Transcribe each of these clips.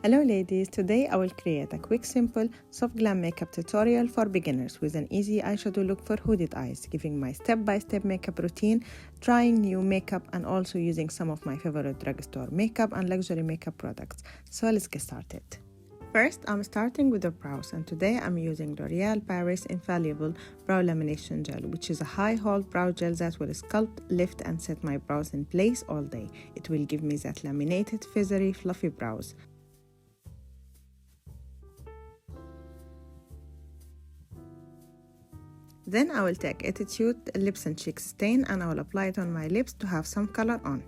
Hello ladies, today I will create a quick simple soft glam makeup tutorial for beginners with an easy eyeshadow look for hooded eyes, giving my step-by-step makeup routine, trying new makeup and also using some of my favorite drugstore makeup and luxury makeup products. So let's get started. First, I'm starting with the brows, and today I'm using L'Oreal Paris Infallible Brow Lamination Gel, which is a high-hold brow gel that will sculpt, lift and set my brows in place all day. It will give me that laminated, feathery, fluffy brows. Then I will take Attitude Lips and Cheeks Stain and I will apply it on my lips to have some color on.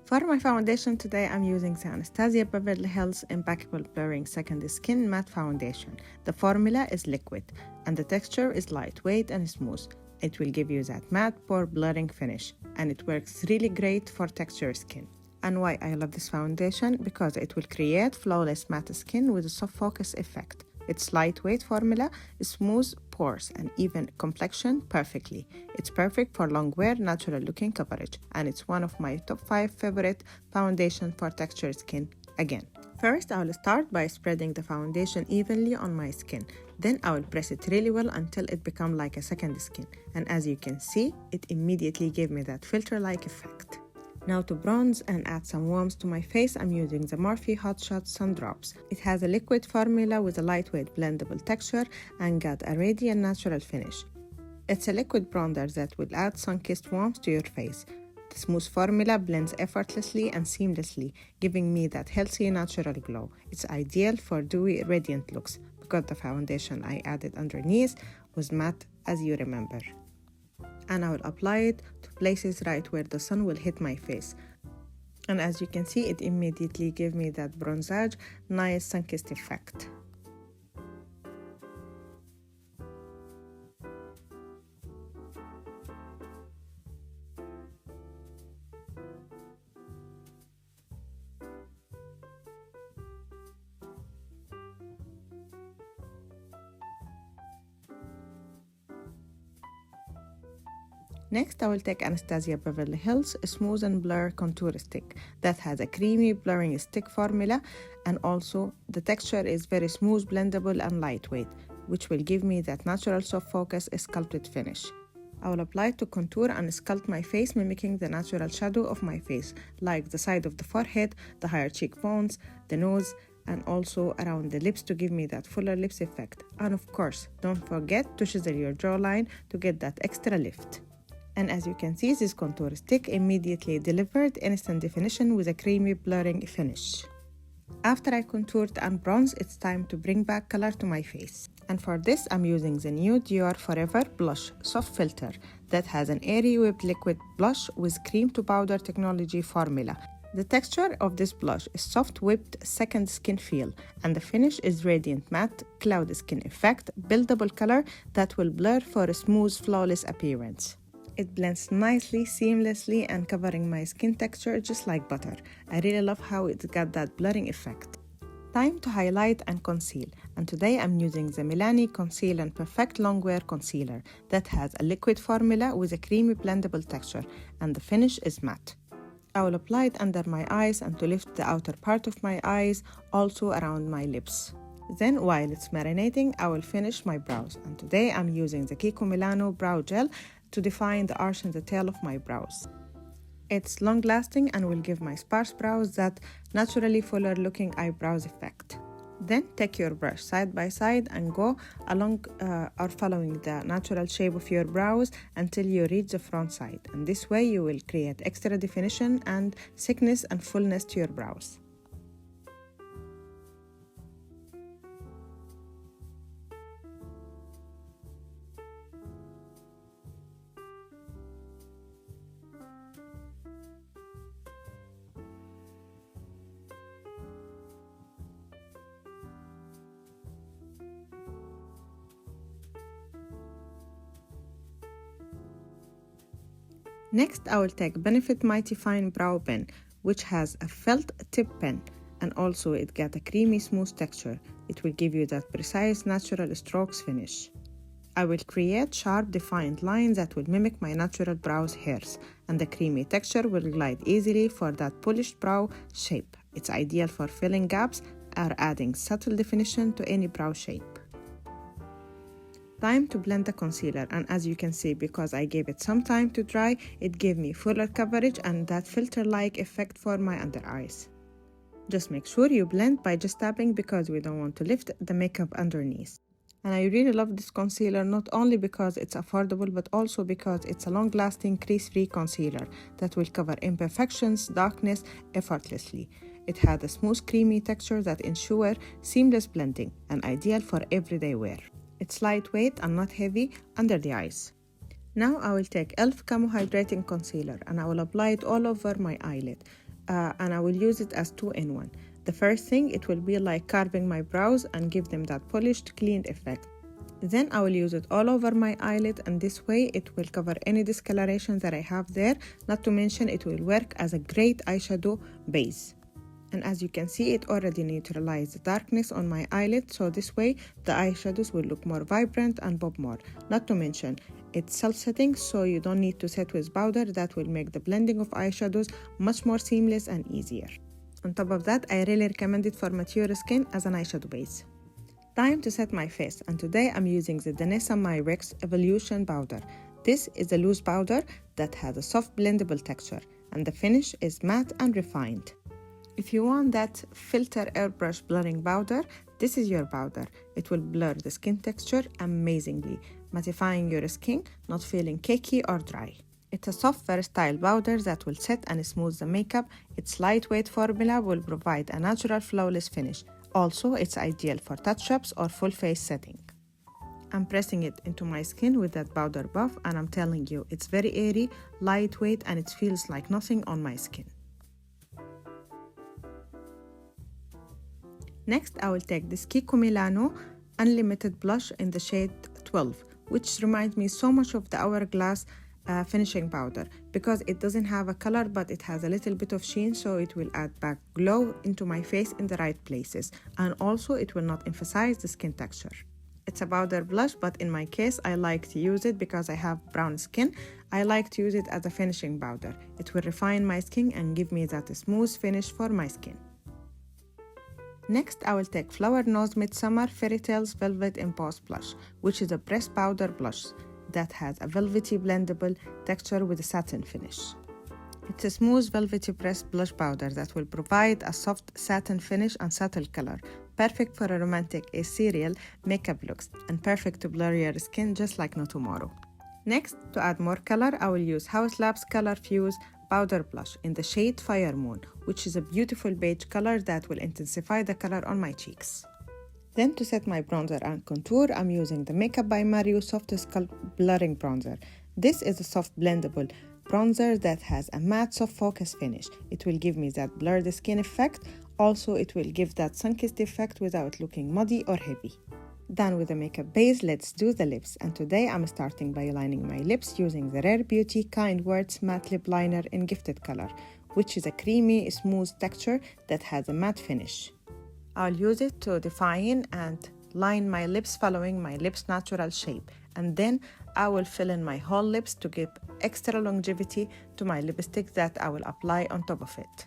For my foundation today, I'm using the Anastasia Beverly Hills Impeccable Blurring Second Skin Matte Foundation. The formula is liquid and the texture is lightweight and smooth. It will give you that matte pore blurring finish and it works really great for texture skin. And why I love this foundation? Because it will create flawless matte skin with a soft focus effect. Its lightweight formula smooths pores and even complexion perfectly. It's perfect for long wear, natural looking coverage, and it's one of my top 5 favorite foundation for texture skin again. First, I will start by spreading the foundation evenly on my skin. Then I will press it really well until it becomes like a second skin. And as you can see, it immediately gave me that filter-like effect. Now to bronze and add some warmth to my face, I'm using the Morphe Hot Shot Sun Drops. It has a liquid formula with a lightweight blendable texture and got a radiant natural finish. It's a liquid bronzer that will add sun-kissed warmth to your face. The smooth formula blends effortlessly and seamlessly, giving me that healthy natural glow. It's ideal for dewy, radiant looks because the foundation I added underneath was matte, as you remember. And I will apply it to places right where the sun will hit my face. And as you can see, it immediately gave me that bronzage, nice sun-kissed effect. Next, I will take Anastasia Beverly Hills Smooth and Blur Contour Stick that has a creamy blurring stick formula, and also the texture is very smooth, blendable and lightweight, which will give me that natural soft focus sculpted finish. I will apply it to contour and sculpt my face, mimicking the natural shadow of my face, like the side of the forehead, the higher cheekbones, the nose, and also around the lips to give me that fuller lips effect. And of course, don't forget to chisel your jawline to get that extra lift. And as you can see, this contour stick immediately delivered instant definition with a creamy blurring finish. After I contoured and bronzed, it's time to bring back color to my face. And for this, I'm using the new Dior Forever Blush Soft Filter that has an airy whipped liquid blush with cream to powder technology formula. The texture of this blush is soft whipped second skin feel, and the finish is radiant matte cloud skin effect, buildable color that will blur for a smooth, flawless appearance. It blends nicely, seamlessly and covering my skin texture just like butter. I really love how it got that blurring effect. Time to highlight and conceal, and today I'm using the Milani Conceal and Perfect Longwear Concealer that has a liquid formula with a creamy blendable texture and the finish is matte. I will apply it under my eyes and to lift the outer part of my eyes, also around my lips. Then while it's marinating, I will finish my brows, and today I'm using the Kiko Milano Brow Gel to define the arch and the tail of my brows. It's long-lasting and will give my sparse brows that naturally fuller-looking eyebrows effect. Then take your brush side by side and go along or following the natural shape of your brows until you reach the front side. And this way you will create extra definition and thickness and fullness to your brows. Next, I will take Benefit Mighty Fine Brow Pen, which has a felt tip pen, and also it got a creamy smooth texture. It will give you that precise natural strokes finish. I will create sharp defined lines that will mimic my natural brows hairs, and the creamy texture will glide easily for that polished brow shape. It's ideal for filling gaps or adding subtle definition to any brow shape. Time to blend the concealer, and as you can see, because I gave it some time to dry, it gave me fuller coverage and that filter-like effect for my under eyes. Just make sure you blend by just tapping because we don't want to lift the makeup underneath. And I really love this concealer not only because it's affordable but also because it's a long-lasting crease-free concealer that will cover imperfections, darkness effortlessly. It had a smooth creamy texture that ensures seamless blending and ideal for everyday wear. It's lightweight and not heavy under the eyes. Now I will take e.l.f. Camo Hydrating Concealer and I will apply it all over my eyelid. And I will use it as 2-in-1. The first thing, it will be like carving my brows and give them that polished, cleaned effect. Then I will use it all over my eyelid, and this way it will cover any discoloration that I have there. Not to mention it will work as a great eyeshadow base. And as you can see, it already neutralized the darkness on my eyelid, so this way the eyeshadows will look more vibrant and pop more. Not to mention, it's self-setting, so you don't need to set with powder. That will make the blending of eyeshadows much more seamless and easier. On top of that, I really recommend it for mature skin as an eyeshadow base. Time to set my face, and today I'm using the Danessa My Rex Evolution Powder. This is a loose powder that has a soft blendable texture, and the finish is matte and refined. If you want that filter airbrush blurring powder, this is your powder. It will blur the skin texture amazingly, mattifying your skin, not feeling cakey or dry. It's a soft, versatile powder that will set and smooth the makeup. Its lightweight formula will provide a natural, flawless finish. Also, it's ideal for touch-ups or full face setting. I'm pressing it into my skin with that powder buff, and I'm telling you, it's very airy, lightweight, and it feels like nothing on my skin. Next, I will take this Kiko Milano Unlimited Blush in the shade 12, which reminds me so much of the Hourglass finishing powder because it doesn't have a color but it has a little bit of sheen, so it will add back glow into my face in the right places, and also it will not emphasize the skin texture. It's a powder blush, but in my case I like to use it because I have brown skin. I like to use it as a finishing powder. It will refine my skin and give me that smooth finish for my skin. Next, I will take Flower Nose Midsummer Fairy Tales Velvet Embossed Blush, which is a pressed powder blush that has a velvety blendable texture with a satin finish. It's a smooth velvety pressed blush powder that will provide a soft satin finish and subtle color, perfect for a romantic ethereal makeup looks and perfect to blur your skin just like no tomorrow. Next, to add more color, I will use House Labs Color Fuse Powder Blush in the shade Fire Moon, which is a beautiful beige color that will intensify the color on my cheeks. Then to set my bronzer and contour, I'm using the Makeup by Mario Soft Sculpt Blurring Bronzer. This is a soft blendable bronzer that has a matte soft focus finish. It will give me that blurred skin effect. Also, it will give that sun-kissed effect without looking muddy or heavy. Done with the makeup base, let's do the lips. And today I'm starting by lining my lips using the Rare Beauty Kind Words Matte Lip Liner in Gifted Color, which is a creamy, smooth texture that has a matte finish. I'll use it to define and line my lips following my lips' natural shape. And then I will fill in my whole lips to give extra longevity to my lipstick that I will apply on top of it.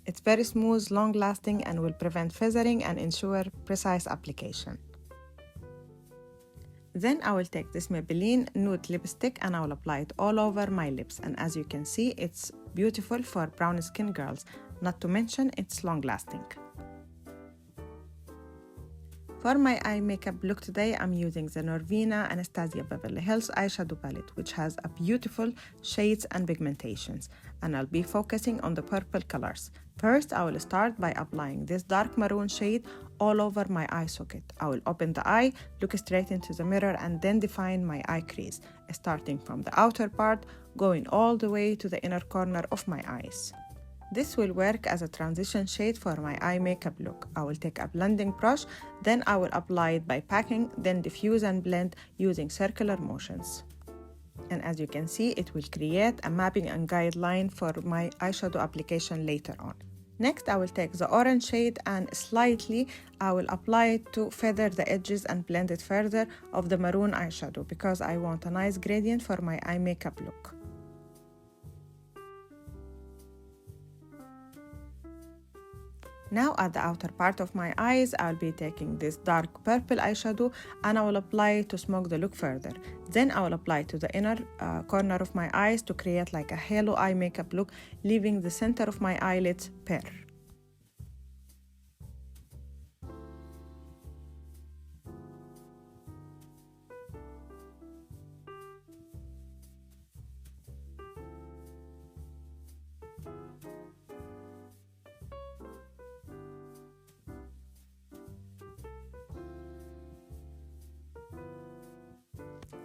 It's very smooth, long-lasting, and will prevent feathering and ensure precise application. Then I will take this Maybelline Nude Lipstick and I will apply it all over my lips. And as you can see, it's beautiful for brown skin girls. Not to mention, it's long-lasting. For my eye makeup look today, I'm using the Norvina Anastasia Beverly Hills eyeshadow palette, which has a beautiful shades and pigmentations, and I'll be focusing on the purple colors. First, I will start by applying this dark maroon shade all over my eye socket. I will open the eye, look straight into the mirror, and then define my eye crease, starting from the outer part, going all the way to the inner corner of my eyes. This will work as a transition shade for my eye makeup look. I will take a blending brush, then I will apply it by packing, then diffuse and blend using circular motions. And as you can see, it will create a mapping and guideline for my eyeshadow application later on. Next, I will take the orange shade and slightly I will apply it to feather the edges and blend it further of the maroon eyeshadow because I want a nice gradient for my eye makeup look. Now at the outer part of my eyes, I'll be taking this dark purple eyeshadow and I will apply it to smoke the look further. Then I will apply it to the inner corner of my eyes to create like a halo eye makeup look, leaving the center of my eyelids bare.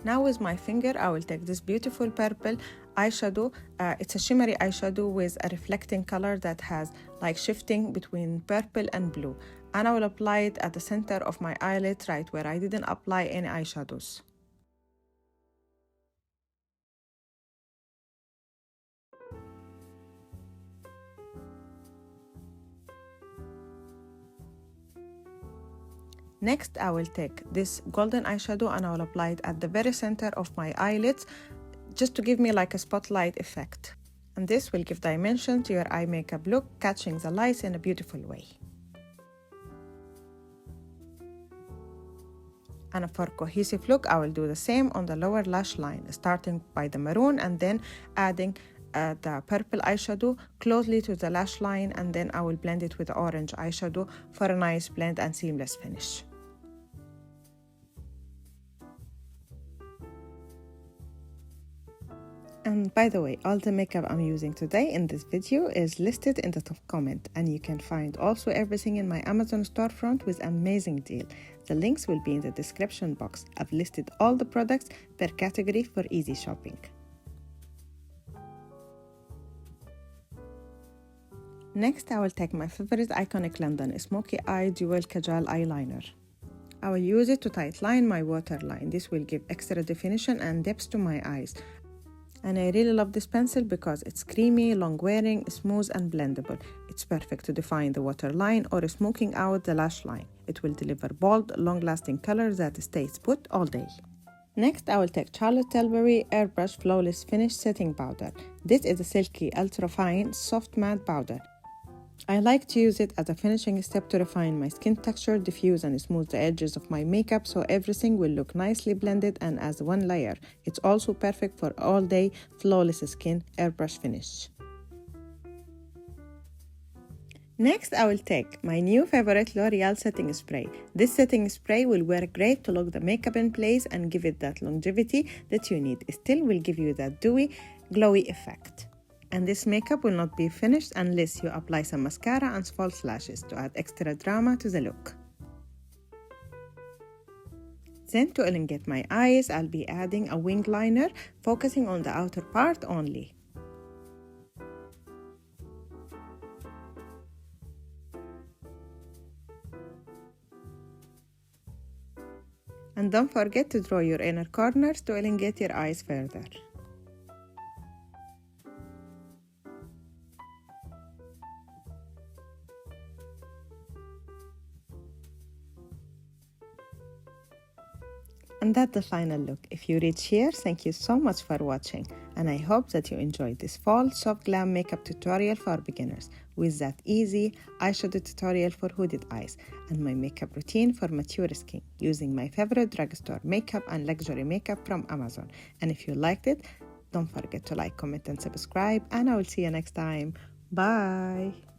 Now with my finger, I will take this beautiful purple eyeshadow. It's a shimmery eyeshadow with a reflecting color that has like shifting between purple and blue. And I will apply it at the center of my eyelid, right where I didn't apply any eyeshadows. Next, I will take this golden eyeshadow and I will apply it at the very center of my eyelids just to give me like a spotlight effect. And this will give dimension to your eye makeup look, catching the lights in a beautiful way. And for cohesive look, I will do the same on the lower lash line, starting by the maroon and then adding the purple eyeshadow closely to the lash line, and then I will blend it with the orange eyeshadow for a nice blend and seamless finish. And by the way, all the makeup I'm using today in this video is listed in the top comment, and you can find also everything in my Amazon storefront with amazing deal. The links will be in the description box. I've listed all the products per category for easy shopping. Next, I will take my favorite Iconic London Smoky Eye Dual Kajal Eyeliner. I will use it to tight line my waterline. This will give extra definition and depth to my eyes. And I really love this pencil because it's creamy, long-wearing, smooth and blendable. It's perfect to define the waterline or smoking out the lash line. It will deliver bold, long-lasting color that stays put all day. Next, I will take Charlotte Tilbury Airbrush Flawless Finish Setting Powder. This is a silky, ultra-fine, soft matte powder. I like to use it as a finishing step to refine my skin texture, diffuse and smooth the edges of my makeup so everything will look nicely blended and as one layer. It's also perfect for all-day flawless skin airbrush finish. Next, I will take my new favorite L'Oreal setting spray. This setting spray will work great to lock the makeup in place and give it that longevity that you need. It still will give you that dewy, glowy effect. And this makeup will not be finished unless you apply some mascara and false lashes to add extra drama to the look. Then to elongate my eyes, I'll be adding a wing liner, focusing on the outer part only. And don't forget to draw your inner corners to elongate your eyes further. And that's the final look. If you reach here, thank you so much for watching, and I hope that you enjoyed this fall soft glam makeup tutorial for beginners with that easy eyeshadow tutorial for hooded eyes and my makeup routine for mature skin using my favorite drugstore makeup and luxury makeup from Amazon. And if you liked it, don't forget to like, comment and subscribe, and I will see you next time. Bye!